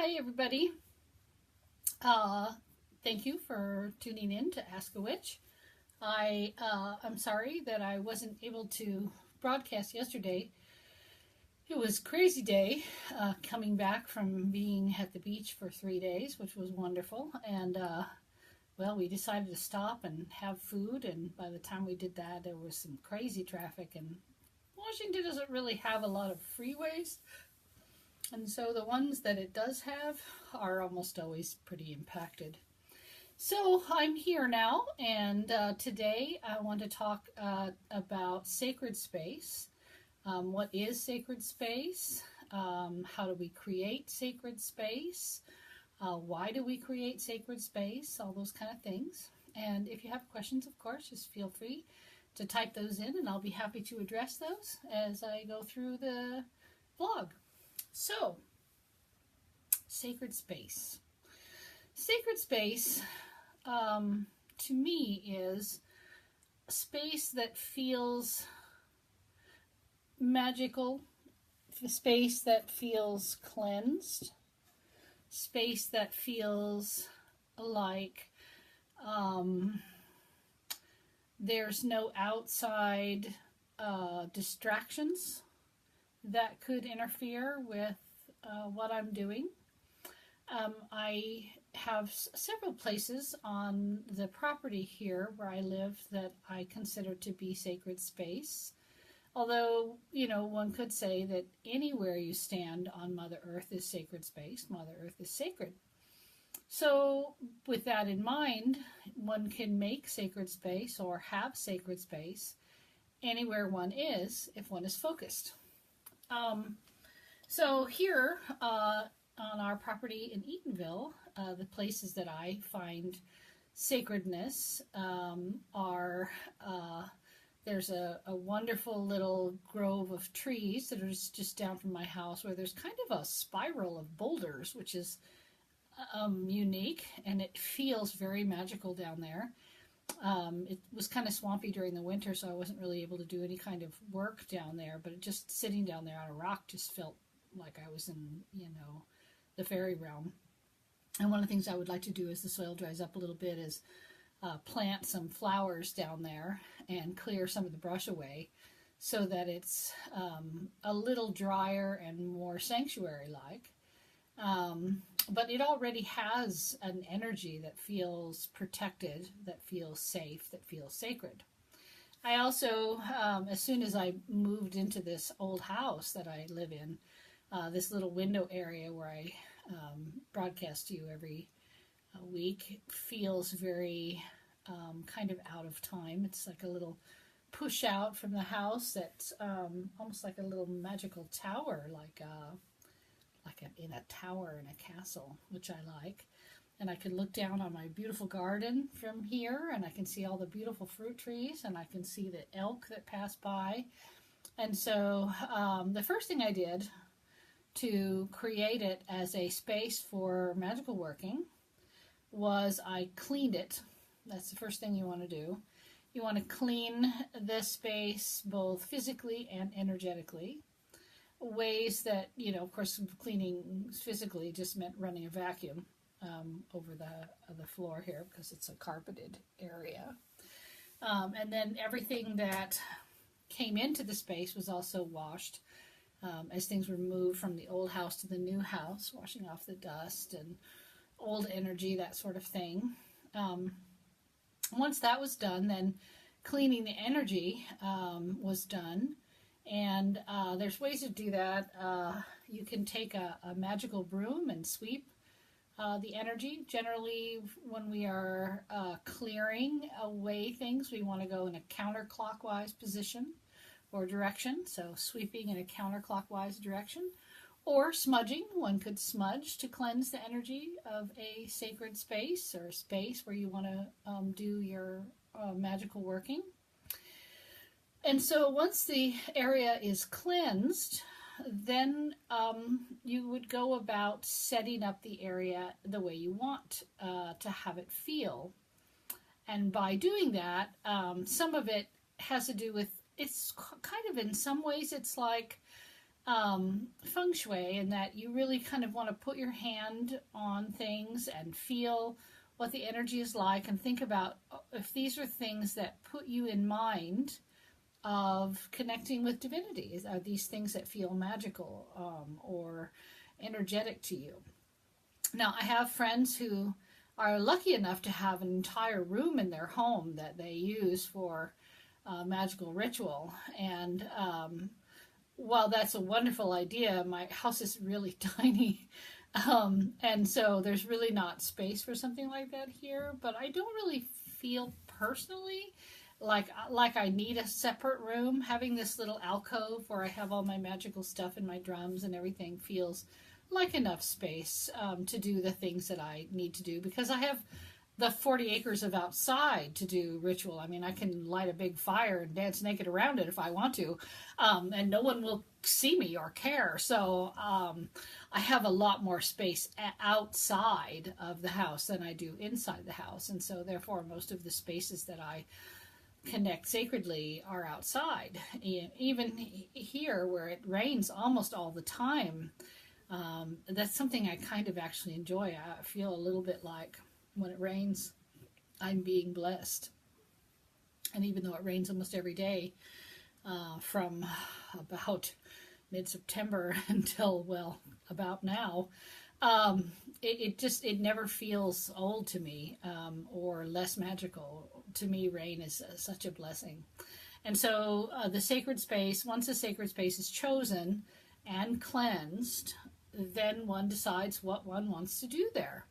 Hi, everybody. Uh, Thank you for tuning in to Ask a Witch. I'm sorry that I wasn't able to broadcast yesterday. It was a crazy day coming back from being at the beach for 3 days, which was wonderful. And well, we decided to stop and have food. And by the time we did that, there was some crazy traffic. And Washington doesn't really have a lot of freeways. And so the ones that it does have are almost always pretty impacted. So I'm here now, and today I want to talk about sacred space. What is sacred space? How do we create sacred space? Why do we create sacred space? All those kind of things. And if you have questions, of course, just feel free to type those in, and I'll be happy to address those as I go through the vlog. So, sacred space. Sacred space, to me, is a space that feels magical, a space that feels cleansed, space that feels like there's no outside distractions that could interfere with what I'm doing. I have several places on the property here where I live that I consider to be sacred space. Although, one could say that anywhere you stand on Mother Earth is sacred space. Mother Earth is sacred. So, with that in mind, one can make sacred space or have sacred space anywhere one is if one is focused. So here on our property in Eatonville, the places that I find sacredness are there's a wonderful little grove of trees that are just down from my house where there's kind of a spiral of boulders, which is unique, and it feels very magical down there. It was kind of swampy during the winter, so I wasn't really able to do any kind of work down there, but just sitting down there on a rock just felt like I was in, the fairy realm. And one of the things I would like to do as the soil dries up a little bit is plant some flowers down there and clear some of the brush away so that it's a little drier and more sanctuary-like. But it already has an energy that feels protected, that feels safe, that feels sacred. I also, as soon as I moved into this old house that I live in, this little window area where I broadcast to you every week feels very kind of out of time. It's like a little push out from the house that's almost like a little magical tower, like in a tower in a castle, which I like. And I can look down on my beautiful garden from here, and I can see all the beautiful fruit trees, and I can see the elk that pass by. And so the first thing I did to create it as a space for magical working was I cleaned it. That's the first thing you want to do. You want to clean this space both physically and energetically. Ways that, of course, cleaning physically just meant running a vacuum over the floor here because it's a carpeted area. And then everything that came into the space was also washed as things were moved from the old house to the new house, washing off the dust and old energy, that sort of thing. Once that was done, then cleaning the energy was done. And there's ways to do that. You can take a magical broom and sweep the energy. Generally, when we are clearing away things, we want to go in a counterclockwise position or direction. So sweeping in a counterclockwise direction. Or smudging. One could smudge to cleanse the energy of a sacred space or a space where you want to do your magical working. And so once the area is cleansed, then you would go about setting up the area the way you want to have it feel. And by doing that, some of it has to do with, it's kind of in some ways, it's like feng shui, in that you really kind of want to put your hand on things and feel what the energy is like, and think about if these are things that put you in mind of connecting with divinity. Are these things that feel magical, or energetic to you? Now, I have friends who are lucky enough to have an entire room in their home that they use for magical ritual. And while that's a wonderful idea, my house is really tiny. And so there's really not space for something like that here. But I don't really feel personally like I need a separate room. Having this little alcove where I have all my magical stuff and my drums and everything feels like enough space to do the things that I need to do, because I have the 40 acres of outside to do ritual. I mean, I can light a big fire and dance naked around it if I want to, and no one will see me or care. So I have a lot more space outside of the house than I do inside the house. And so therefore, most of the spaces that I connect sacredly are outside. Even here where it rains almost all the time, that's something I kind of actually enjoy. I feel a little bit like when it rains, I'm being blessed. And even though it rains almost every day, from about mid-September until, well, about now, it never feels old to me, or less magical. To me, rain is such a blessing. And so the sacred space, once the sacred space is chosen and cleansed, then one decides what one wants to do there.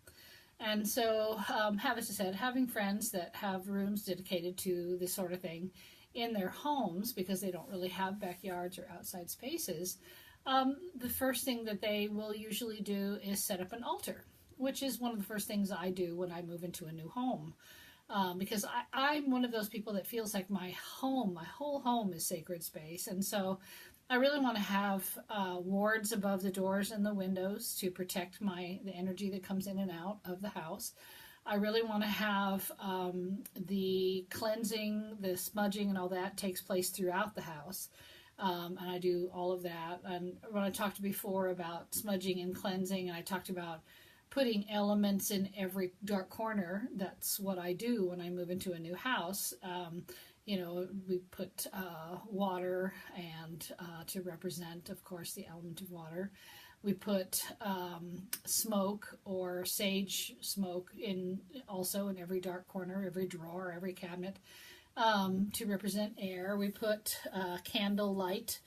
And so, as I said, having friends that have rooms dedicated to this sort of thing in their homes, because they don't really have backyards or outside spaces, the first thing that they will usually do is set up an altar, which is one of the first things I do when I move into a new home. Because I'm one of those people that feels like my whole home is sacred space. And so I really want to have wards above the doors and the windows to protect the energy that comes in and out of the house. I really want to have the cleansing, the smudging, and all that takes place throughout the house. And I do all of that. And when I talked before about smudging and cleansing, and I talked about putting elements in every dark corner, that's what I do when I move into a new house. We put water, and to represent, of course, the element of water. We put smoke or sage smoke also in every dark corner, every drawer, every cabinet, to represent air. We put candle light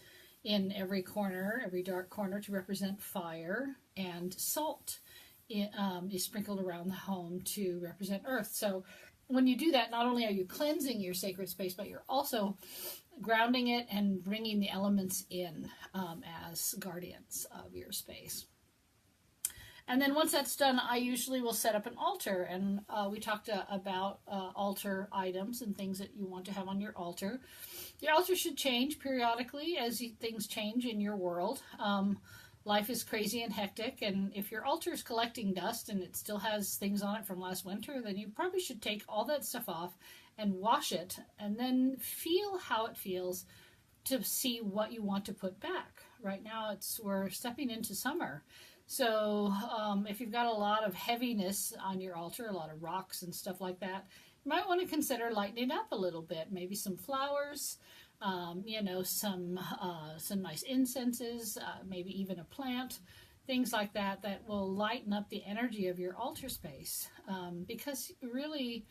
in every corner, every dark corner, to represent fire, and salt is sprinkled around the home to represent earth. So when you do that, not only are you cleansing your sacred space, but you're also grounding it and bringing the elements in as guardians of your space. And then once that's done, I usually will set up an altar. And we talked about altar items and things that you want to have on your altar. Your altar should change periodically as things change in your world. Life is crazy and hectic, and if your altar is collecting dust and it still has things on it from last winter, then you probably should take all that stuff off and wash it, and then feel how it feels to see what you want to put back. Right now, we're stepping into summer. So if you've got a lot of heaviness on your altar, a lot of rocks and stuff like that, you might want to consider lightening up a little bit. Maybe some flowers, some nice incenses, maybe even a plant, things like that will lighten up the energy of your altar space. Because really,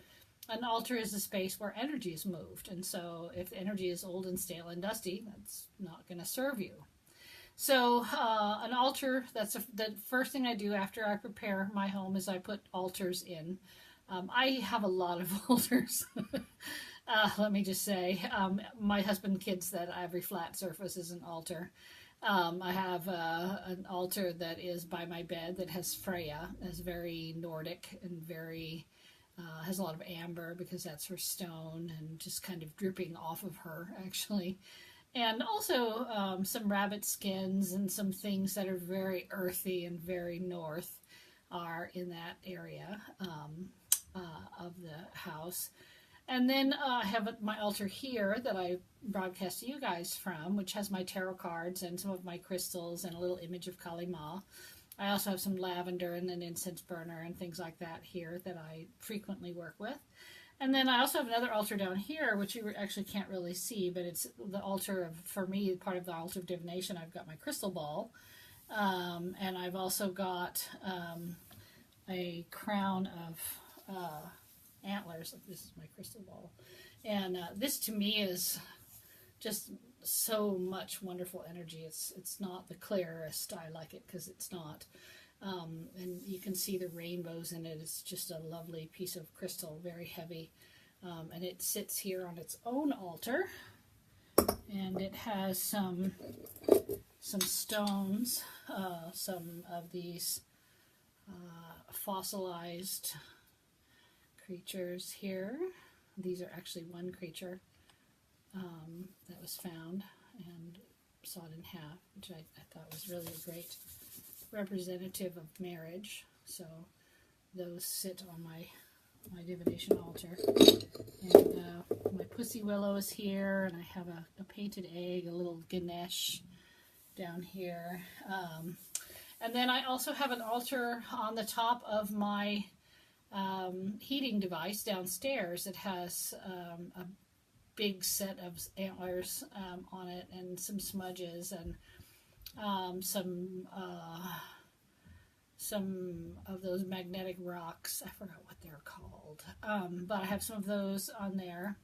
an altar is a space where energy is moved. And so if energy is old and stale and dusty, that's not going to serve you. So an altar, the first thing I do after I prepare my home is I put altars in. I have a lot of altars. Let me just say, my husband kids that every flat surface is an altar. I have an altar that is by my bed that has Freya, that's very Nordic and very has a lot of amber because that's her stone and just kind of dripping off of her, actually. And also some rabbit skins and some things that are very earthy and very north are in that area of the house. And then I have my altar here that I broadcast to you guys from, which has my tarot cards and some of my crystals and a little image of Kali Ma. I also have some lavender and an incense burner and things like that here that I frequently work with. And then I also have another altar down here, which you actually can't really see, but it's the altar of, for me, part of the altar of divination. I've got my crystal ball, and I've also got a crown of antlers. This is my crystal ball, and this to me is just so much wonderful energy. It's not the clearest. I like it because it's not. And you can see the rainbows in it. It's just a lovely piece of crystal, very heavy. And it sits here on its own altar. And it has some stones, some of these fossilized creatures here. These are actually one creature that was found and sawed in half, which I thought was really a great representative of marriage. So those sit on my divination altar. And my pussy willow is here, and I have a painted egg, a little Ganesh down here. And then I also have an altar on the top of my heating device downstairs. It has a big set of antlers on it, and some smudges, and some of those magnetic rocks. I forgot what they're called, but I have some of those on there.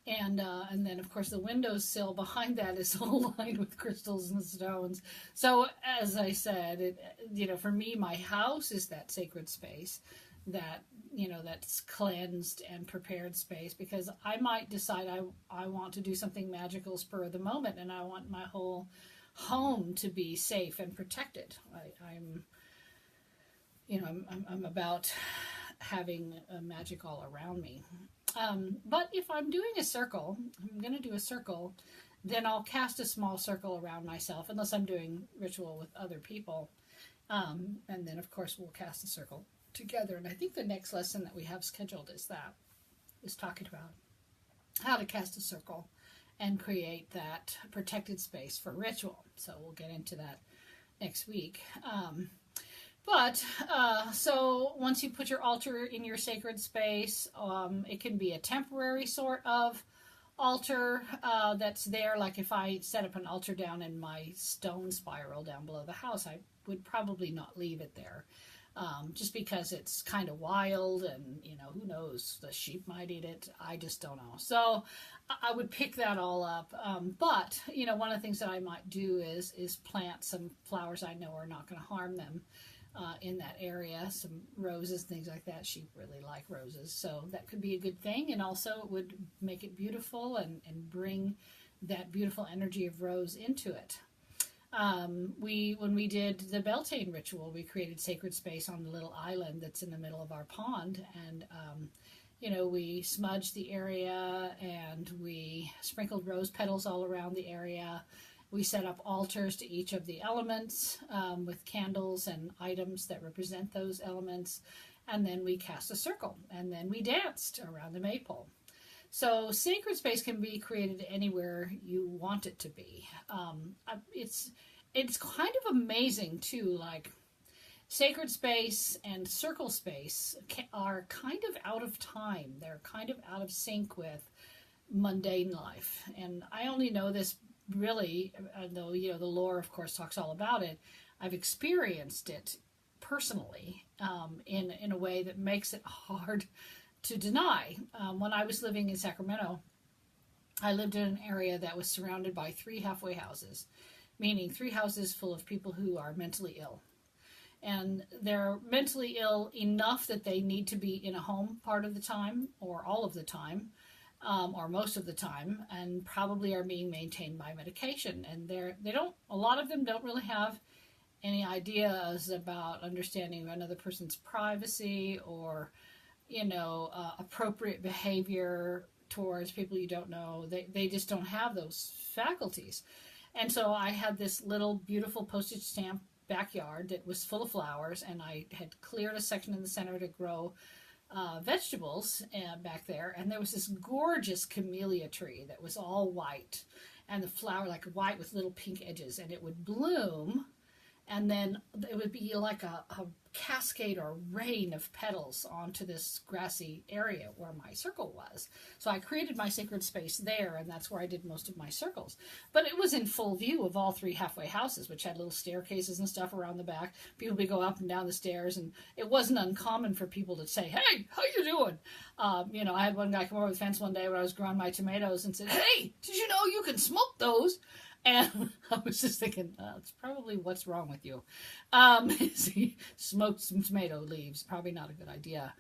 And then, of course, the windowsill behind that is all lined with crystals and stones. So, as I said, for me, my house is that sacred space, that, that's cleansed and prepared space, because I might decide I want to do something magical spur of the moment, and I want my whole home to be safe and protected. I'm about having magic all around me. But if I'm doing a circle, I'm going to do a circle, then I'll cast a small circle around myself, unless I'm doing ritual with other people. And then, of course, we'll cast a circle together. And I think the next lesson that we have scheduled is talking about how to cast a circle and create that protected space for ritual. So we'll get into that next week. So once you put your altar in your sacred space, it can be a temporary sort of altar that's there. Like if I set up an altar down in my stone spiral down below the house, I would probably not leave it there. Just because it's kind of wild, and who knows, the sheep might eat it. I just don't know. So I would pick that all up. But one of the things that I might do is plant some flowers I know are not going to harm them in that area. Some roses, things like that. Sheep really like roses, so that could be a good thing. And also it would make it beautiful and bring that beautiful energy of rose into it. When we did the Beltane ritual, we created sacred space on the little island that's in the middle of our pond, and we smudged the area, and we sprinkled rose petals all around the area. We set up altars to each of the elements with candles and items that represent those elements, and then we cast a circle, and then we danced around the maypole. So sacred space can be created anywhere you want it to be. It's kind of amazing too. Like sacred space and circle space are kind of out of time. They're kind of out of sync with mundane life. And I only know this really, though the lore of course talks all about it. I've experienced it personally in a way that makes it hard to deny. When I was living in Sacramento, I lived in an area that was surrounded by 3 halfway houses, meaning 3 houses full of people who are mentally ill. And they're mentally ill enough that they need to be in a home part of the time, or all of the time, or most of the time, and probably are being maintained by medication. And a lot of them don't really have any ideas about understanding another person's privacy, or appropriate behavior towards people you don't know. They just don't have those faculties. And so I had this little beautiful postage stamp backyard that was full of flowers, and I had cleared a section in the center to grow vegetables back there, and there was this gorgeous camellia tree that was all white, and the flower like white with little pink edges, and it would bloom, and then it would be like a cascade or rain of petals onto this grassy area where my circle was. So I created my sacred space there, and that's where I did most of my circles. But it was in full view of all three halfway houses, which had little staircases and stuff around the back. People would go up and down the stairs, and it wasn't uncommon for people to say, "Hey, how you doing?" I had one guy come over the fence one day when I was growing my tomatoes and said, "Hey, did you know you can smoke those?" And I was just thinking, it's probably what's wrong with you. He smoked some tomato leaves. Probably not a good idea,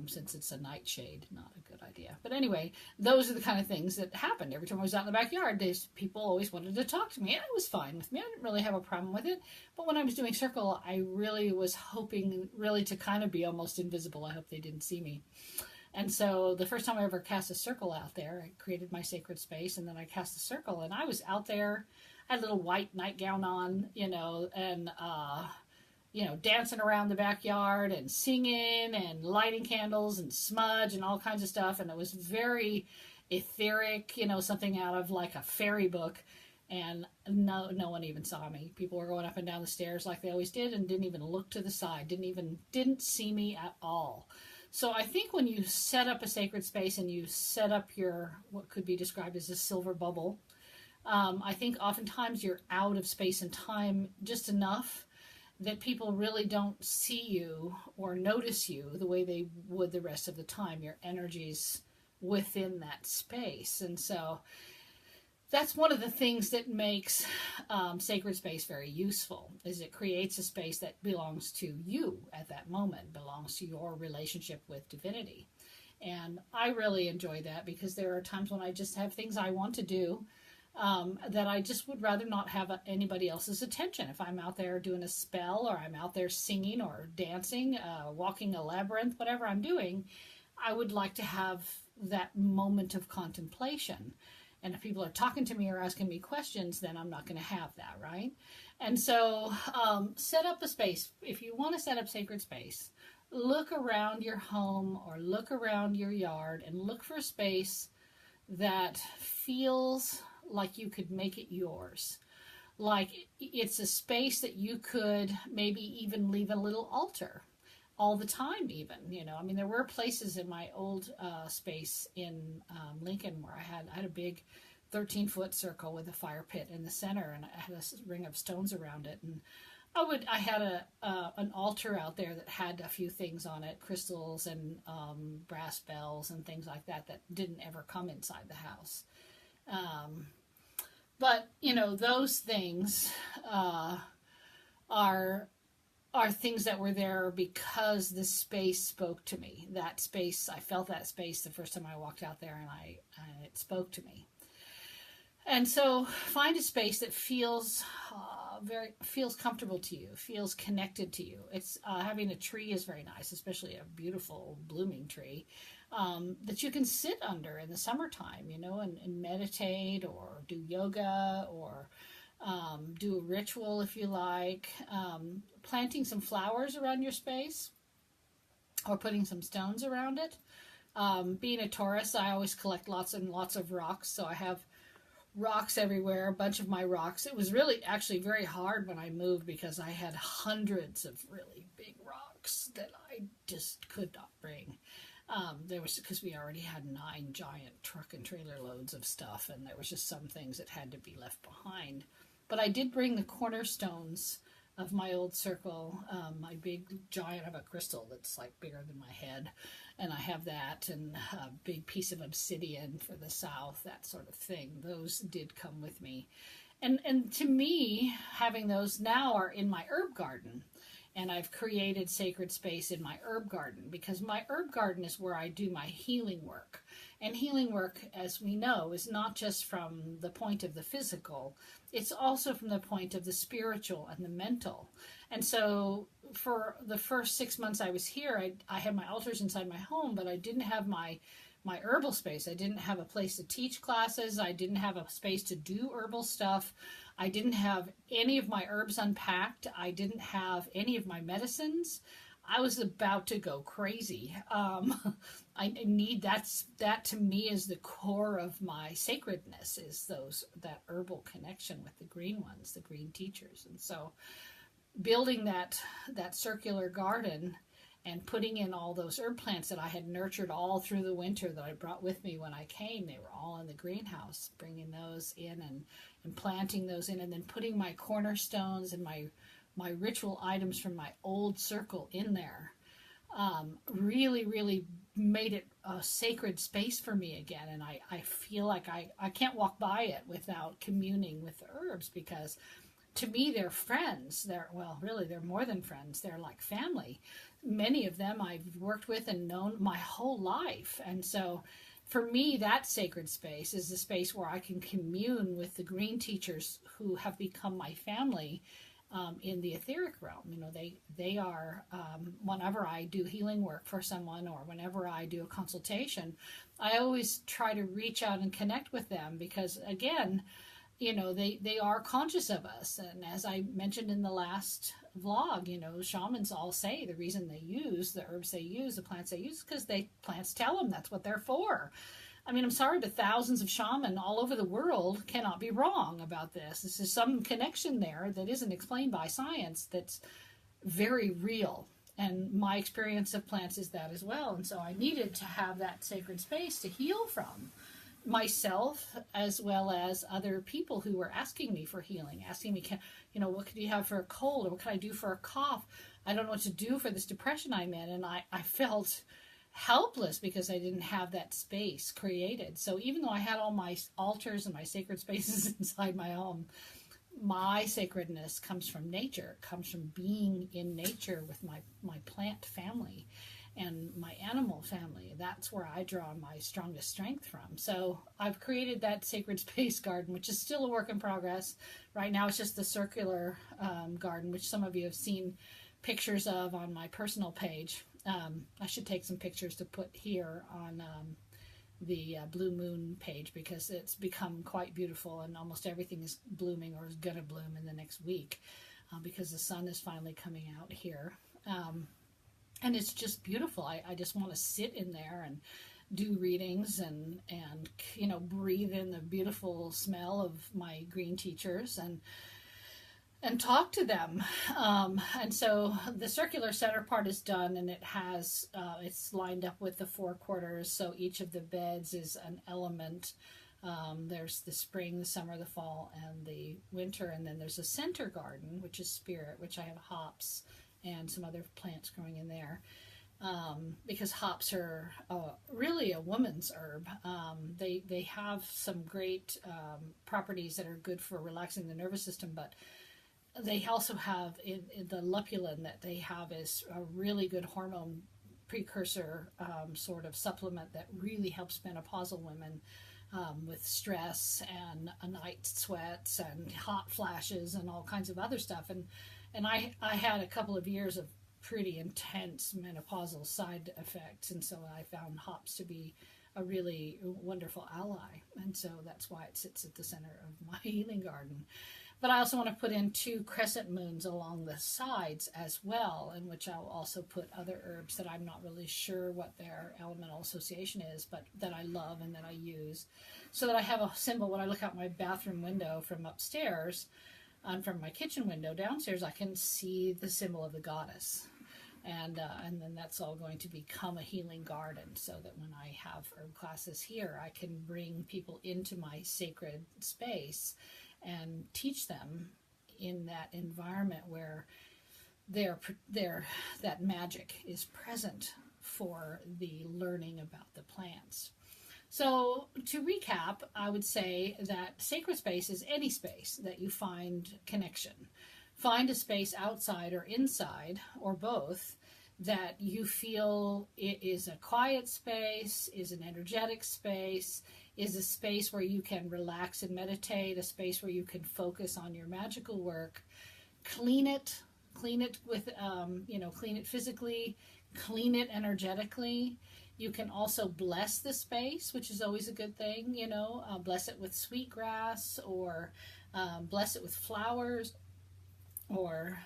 since it's a nightshade. Not a good idea. But anyway, those are the kind of things that happened. Every time I was out in the backyard, people always wanted to talk to me. And it was fine with me. I didn't really have a problem with it. But when I was doing circle, I really was hoping really to kind of be almost invisible. I hope they didn't see me. And so the first time I ever cast a circle out there, I created my sacred space, and then I cast a circle, and I was out there. I had a little white nightgown on, and dancing around the backyard and singing and lighting candles and smudge and all kinds of stuff. And it was very etheric, something out of like a fairy book. And no one even saw me. People were going up and down the stairs like they always did, and didn't even look to the side. Didn't see me at all. So I think when you set up a sacred space and you set up your, what could be described as a silver bubble, I think oftentimes you're out of space and time just enough that people really don't see you or notice you the way they would the rest of the time. Your energy's within that space. And so that's one of the things that makes sacred space very useful, is it creates a space that belongs to you at that moment, belongs to your relationship with divinity. And I really enjoy that, because there are times when I just have things I want to do that I just would rather not have anybody else's attention. If I'm out there doing a spell, or I'm out there singing or dancing, walking a labyrinth, whatever I'm doing, I would like to have that moment of contemplation. And if people are talking to me or asking me questions, then I'm not going to have that, right? And so set up a space. If you want to set up sacred space, look around your home or look around your yard and look for a space that feels like you could make it yours. Like it's a space that you could maybe even leave a little altar all the time even, there were places in my old space in Lincoln where I had a big 13-foot circle with a fire pit in the center, and I had a ring of stones around it, and I had an altar out there that had a few things on it, crystals and brass bells and things like that didn't ever come inside the house. But those things are things that were there because the space spoke to me. That space, I felt that space the first time I walked out there, and it spoke to me. And so find a space that feels feels comfortable to you, feels connected to you. It's having a tree is very nice, especially a beautiful blooming tree that you can sit under in the summertime, and meditate or do yoga or do a ritual if you like. Planting some flowers around your space or putting some stones around it. Being a Taurus, I always collect lots and lots of rocks, so I have rocks everywhere, a bunch of my rocks. It was really actually very hard when I moved because I had hundreds of really big rocks that I just could not bring. Because we already had 9 giant truck and trailer loads of stuff, and there was just some things that had to be left behind. But I did bring the cornerstones of my old circle, my big giant of a crystal that's like bigger than my head, and I have that, and a big piece of obsidian for the south, that sort of thing. Those did come with me. And to me, having those now are in my herb garden. And I've created sacred space in my herb garden, because my herb garden is where I do my healing work. And healing work, as we know, is not just from the point of the physical, it's also from the point of the spiritual and the mental. And so for the first 6 months I was here, I had my altars inside my home, but I didn't have my herbal space. I didn't have a place to teach classes. I didn't have a space to do herbal stuff. I didn't have any of my herbs unpacked. I didn't have any of my medicines. I was about to go crazy. I need that to me is the core of my sacredness, is that herbal connection with the green ones, the green teachers. And so building that circular garden and putting in all those herb plants that I had nurtured all through the winter that I brought with me when I came. They were all in the greenhouse, bringing those in and planting those in, and then putting my cornerstones and my ritual items from my old circle in there. Really, really made it a sacred space for me again. And I feel like I can't walk by it without communing with the herbs, because to me, they're friends. Really, they're more than friends. They're like family. Many of them I've worked with and known my whole life. And so for me, that sacred space is the space where I can commune with the green teachers who have become my family, in the etheric realm. They are, whenever I do healing work for someone or whenever I do a consultation, I always try to reach out and connect with them, because again, they are conscious of us. And as I mentioned in the last vlog, shamans all say the reason they use the herbs they use, the plants they use, because plants tell them that's what they're for. I mean, I'm sorry, but thousands of shamans all over the world cannot be wrong about this. This is some connection there that isn't explained by science, that's very real. And my experience of plants is that as well. And so I needed to have that sacred space to heal from myself, as well as other people who were asking me for healing, asking me, what could you have for a cold, or what can I do for a cough? I don't know what to do for this depression I'm in. And I felt helpless because I didn't have that space created. So even though I had all my altars and my sacred spaces inside my home, my sacredness comes from nature. It comes from being in nature with my plant family and my animal family. That's where I draw my strongest strength from. So I've created that sacred space garden, which is still a work in progress. Right now it's just the circular garden, which some of you have seen pictures of on my personal page. I should take some pictures to put here on the Blue Moon page, because it's become quite beautiful, and almost everything is blooming or is going to bloom in the next week, because the sun is finally coming out here. And it's just beautiful. I just want to sit in there and do readings and breathe in the beautiful smell of my green teachers and talk to them. And so the circular center part is done, and it's lined up with the 4 quarters. So each of the beds is an element. There's the spring, the summer, the fall, and the winter. And then there's a center garden, which is spirit, which I have hops and some other plants growing in there. Because hops are really a woman's herb. They have some great properties that are good for relaxing the nervous system, but they also have in the lupulin that they have is a really good hormone precursor sort of supplement that really helps menopausal women with stress and night sweats and hot flashes and all kinds of other stuff. And I had a couple of years of pretty intense menopausal side effects, and so I found hops to be a really wonderful ally. And so that's why it sits at the center of my healing garden. But I also want to put in 2 crescent moons along the sides as well, in which I'll also put other herbs that I'm not really sure what their elemental association is, but that I love and that I use, so that I have a symbol. When I look out my bathroom window from upstairs and from my kitchen window downstairs, I can see the symbol of the goddess. And then that's all going to become a healing garden, so that when I have herb classes here, I can bring people into my sacred space and teach them in that environment where that magic is present for the learning about the plants. So to recap, I would say that sacred space is any space that you find connection. Find a space outside or inside, or both, that you feel it is a quiet space, is an energetic space, is a space where you can relax and meditate, a space where you can focus on your magical work. Clean it with, clean it physically, clean it energetically. You can also bless the space, which is always a good thing, bless it with sweetgrass, or bless it with flowers, or,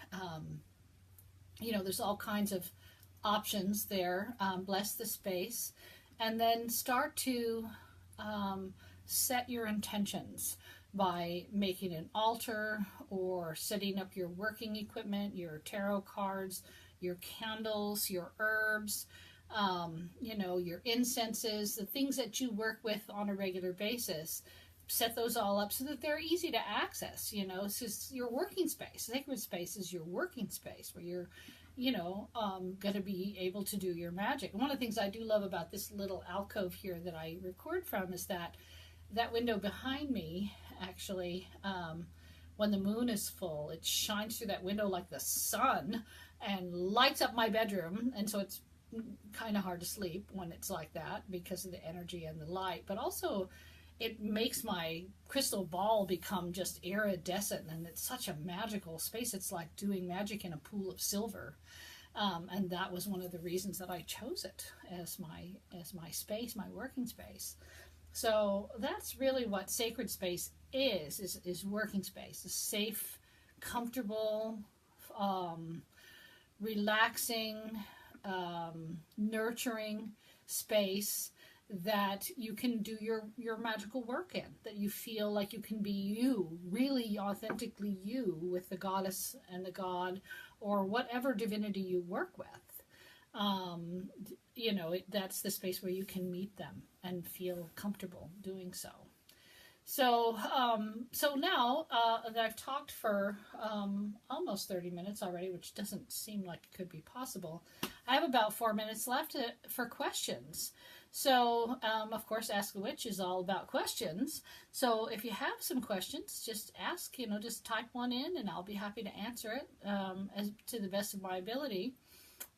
there's all kinds of options there. Bless the space, and then start to set your intentions by making an altar or setting up your working equipment, your tarot cards, your candles, your herbs, your incenses, the things that you work with on a regular basis. Set those all up so that they're easy to access. It's just your working space. Sacred space is your working space where you're going to be able to do your magic. And one of the things I do love about this little alcove here that I record from is that window behind me, actually, when the moon is full, it shines through that window like the sun and lights up my bedroom. And so it's kind of hard to sleep when it's like that because of the energy and the light. But also, it makes my crystal ball become just iridescent, and it's such a magical space. It's like doing magic in a pool of silver. And that was one of the reasons that I chose it as my space, my working space. So that's really what sacred space is working space, a safe, comfortable, relaxing, nurturing space that you can do your magical work in, that you feel like you can be you, really authentically you, with the goddess and the god or whatever divinity you work with. That's the space where you can meet them and feel comfortable doing so. So now that I've talked for almost 30 minutes already, which doesn't seem like it could be possible, I have about 4 minutes left for questions. So, of course, Ask a Witch is all about questions. So if you have some questions, just ask, just type one in and I'll be happy to answer it as to the best of my ability.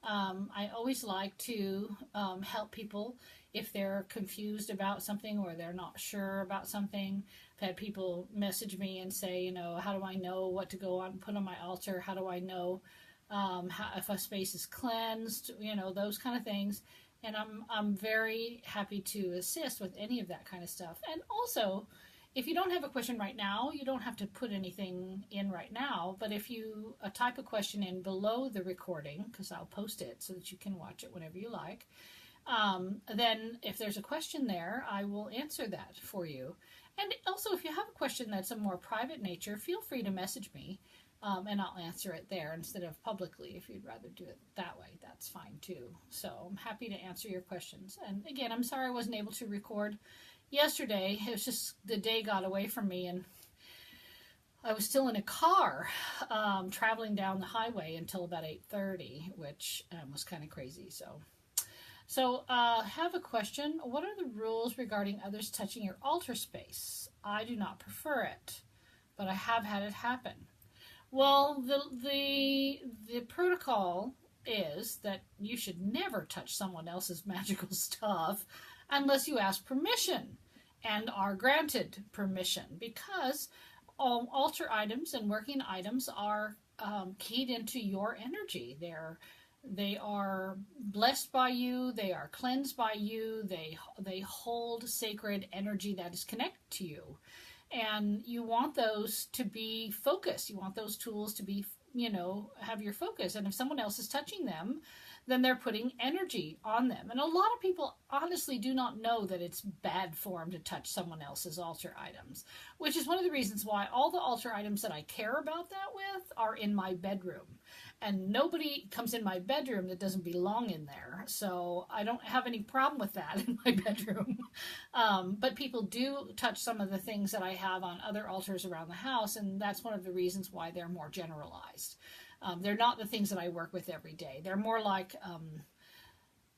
I always like to help people if they're confused about something or they're not sure about something. I've had people message me and say, how do I know what to go on and put on my altar? How do I know if a space is cleansed? Those kind of things. And I'm very happy to assist with any of that kind of stuff. And also, if you don't have a question right now, you don't have to put anything in right now. But if you type a question in below the recording, because I'll post it so that you can watch it whenever you like, then if there's a question there, I will answer that for you. And also, if you have a question that's a more private nature, feel free to message me. And I'll answer it there instead of publicly. If you'd rather do it that way, that's fine too. So I'm happy to answer your questions. And again, I'm sorry I wasn't able to record yesterday. It was just the day got away from me, and I was still in a car traveling down the highway until about 8:30, which was kind of crazy. So I have a question. What are the rules regarding others touching your altar space? I do not prefer it, but I have had it happen. Well, the protocol is that you should never touch someone else's magical stuff unless you ask permission and are granted permission, because altar items and working items are keyed into your energy. They are blessed by you. They are cleansed by you. They hold sacred energy that is connected to you. And you want those to be focused. You want those tools to be, have your focus. And if someone else is touching them, then they're putting energy on them. And a lot of people honestly do not know that it's bad form to touch someone else's altar items, which is one of the reasons why all the altar items that I care about that with are in my bedroom. And nobody comes in my bedroom that doesn't belong in there. So I don't have any problem with that in my bedroom. But people do touch some of the things that I have on other altars around the house, and that's one of the reasons why they're more generalized. They're not the things that I work with every day. They're more like,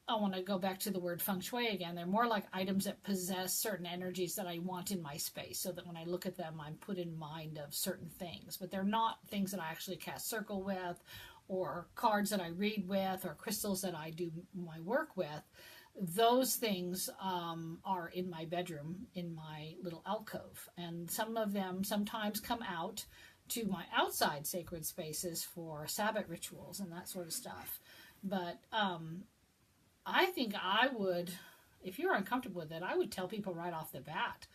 I want to go back to the word feng shui again. They're more like items that possess certain energies that I want in my space, so that when I look at them, I'm put in mind of certain things. But they're not things that I actually cast circle with, or cards that I read with, or crystals that I do my work with. Those things are in my bedroom, in my little alcove. And some of them sometimes come out to my outside sacred spaces for Sabbath rituals and that sort of stuff. But I think I would, if you're uncomfortable with it, I would tell people right off the bat,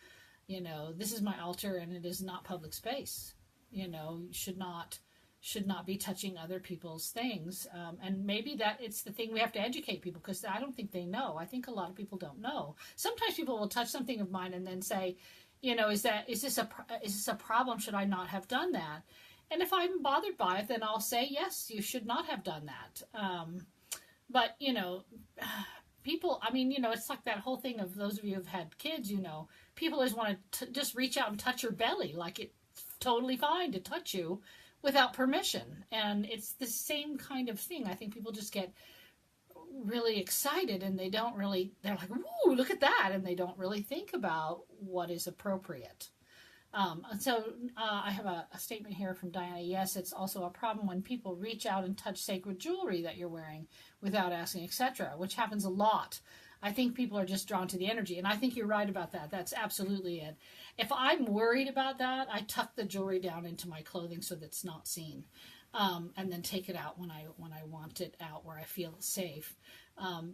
this is my altar and it is not public space. You should not should not be touching other people's things. And maybe that it's the thing we have to educate people, because I don't think they know. I think a lot of people don't know. Sometimes people will touch something of mine and then say, is this a problem? Should I not have done that? And if I'm bothered by it, then I'll say, yes, you should not have done that. But people, it's like that whole thing of those of you who've had kids, people always want to just reach out and touch your belly, like it's totally fine to touch you without permission. And it's the same kind of thing. I think people just get really excited and they're like, ooh, look at that. And they don't really think about what is appropriate. I have a statement here from Diana. Yes, it's also a problem when people reach out and touch sacred jewelry that you're wearing without asking, etc., which happens a lot. I think people are just drawn to the energy, and I think you're right about that. That's absolutely it. If I'm worried about that, I tuck the jewelry down into my clothing so that it's not seen, and then take it out when I want it out where I feel safe.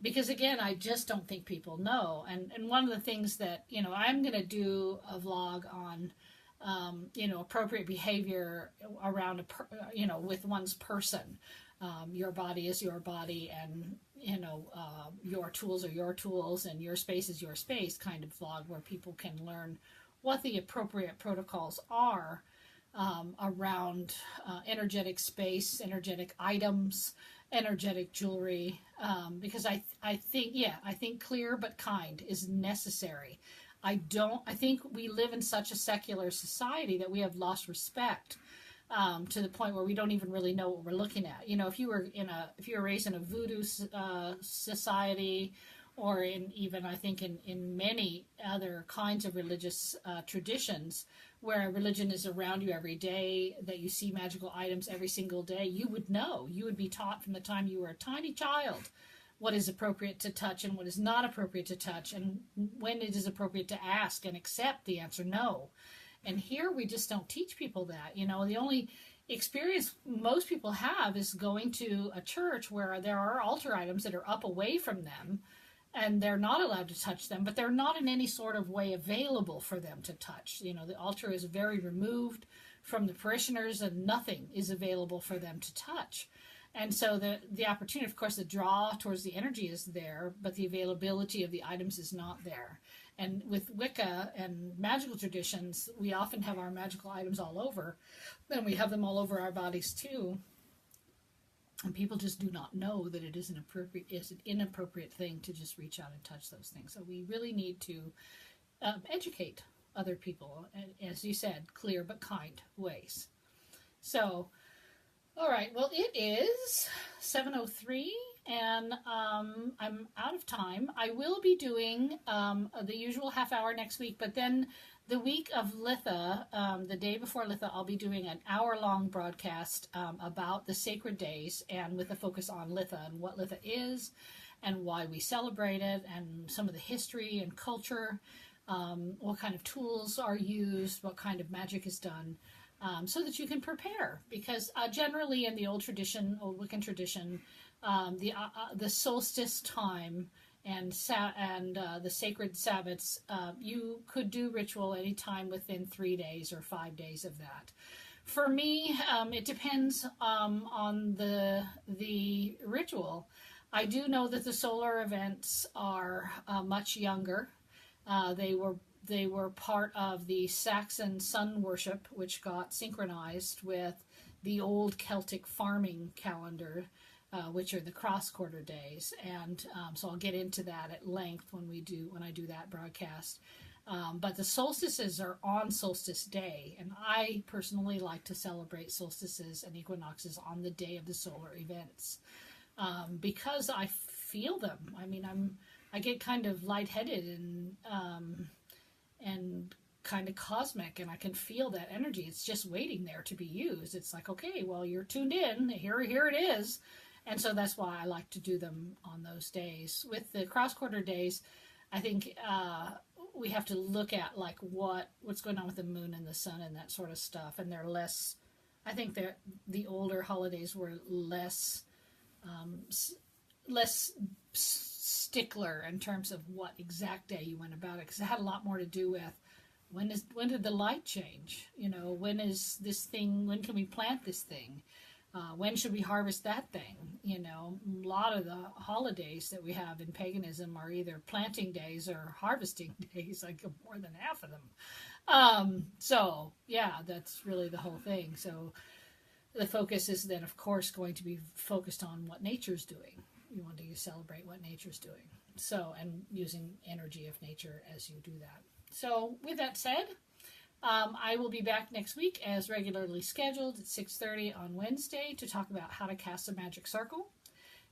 Because again, I just don't think people know. And one of the things that, I'm going to do a vlog on, appropriate behavior around, with one's person. Your body is your body, and, your tools are your tools, and your space is your space kind of vlog, where people can learn what the appropriate protocols are around energetic space, energetic items, energetic jewelry, because I think clear but kind is necessary. I think we live in such a secular society that we have lost respect to the point where we don't even really know what we're looking at. If you were raised in a voodoo society, or I think in many other kinds of religious traditions, where religion is around you every day, that you see magical items every single day, you would know. You would be taught from the time you were a tiny child what is appropriate to touch and what is not appropriate to touch, and when it is appropriate to ask and accept the answer no. And here we just don't teach people that. The only experience most people have is going to a church where there are altar items that are up away from them, and they're not allowed to touch them, but they're not in any sort of way available for them to touch. The altar is very removed from the parishioners, and nothing is available for them to touch. And so the opportunity, of course, the draw towards the energy is there, but the availability of the items is not there. And with Wicca and magical traditions, we often have our magical items all over, and we have them all over our bodies too. And people just do not know that it is an inappropriate thing to just reach out and touch those things. So we really need to educate other people, as you said, clear but kind ways. So, all right, well, it is 7:03, and I'm out of time. I will be doing the usual half hour next week, but then the week of Litha, the day before Litha, I'll be doing an hour-long broadcast about the sacred days, and with a focus on Litha and what Litha is and why we celebrate it, and some of the history and culture, what kind of tools are used, what kind of magic is done, so that you can prepare. Because generally in the old Wiccan tradition, the solstice time and the sacred Sabbats, you could do ritual anytime within 3 days or 5 days of that. For me, it depends on the ritual. I do know that the solar events are much younger. They were part of the Saxon sun worship, which got synchronized with the old Celtic farming calendar, which are the cross-quarter days. And so I'll get into that at length when I do that broadcast. But the solstices are on Solstice Day, and I personally like to celebrate solstices and equinoxes on the day of the solar events, because I feel them. I get kind of lightheaded and kind of cosmic, and I can feel that energy. It's just waiting there to be used. It's like, okay, well, you're tuned in. Here it is. And so that's why I like to do them on those days. With the cross-quarter days, I think we have to look at like what's going on with the moon and the sun and that sort of stuff. And they're less, I think the older holidays were less stickler in terms of what exact day you went about it, because it had a lot more to do with when did the light change? When is this thing? When can we plant this thing? When should we harvest that thing? A lot of the holidays that we have in paganism are either planting days or harvesting days, like more than half of them. So, yeah, that's really the whole thing. So the focus is then, of course, going to be focused on what nature's doing. You want to celebrate what nature's doing. So, and using energy of nature as you do that. So, with that said, I will be back next week as regularly scheduled at 6:30 on Wednesday to talk about how to cast a magic circle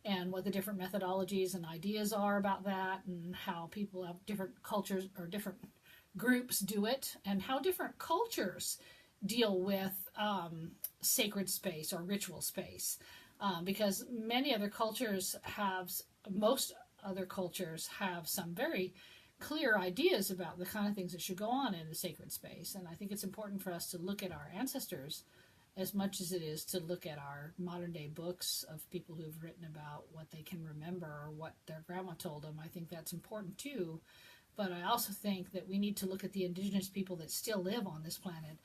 and what the different methodologies and ideas are about that, and how people have different cultures or different groups do it, and how different cultures deal with sacred space or ritual space. Because most other cultures have some very clear ideas about the kind of things that should go on in the sacred space. And I think it's important for us to look at our ancestors as much as it is to look at our modern day books of people who've written about what they can remember or what their grandma told them. I think that's important too. But I also think that we need to look at the indigenous people that still live on this planet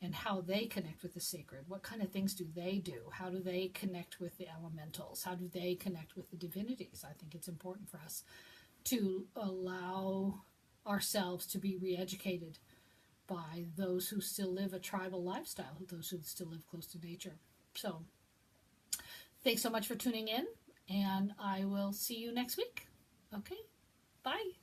and how they connect with the sacred. What kind of things do they do? How do they connect with the elementals? How do they connect with the divinities? I think it's important for us to allow ourselves to be re-educated by those who still live a tribal lifestyle, those who still live close to nature. So, thanks so much for tuning in, and I will see you next week. Okay, bye.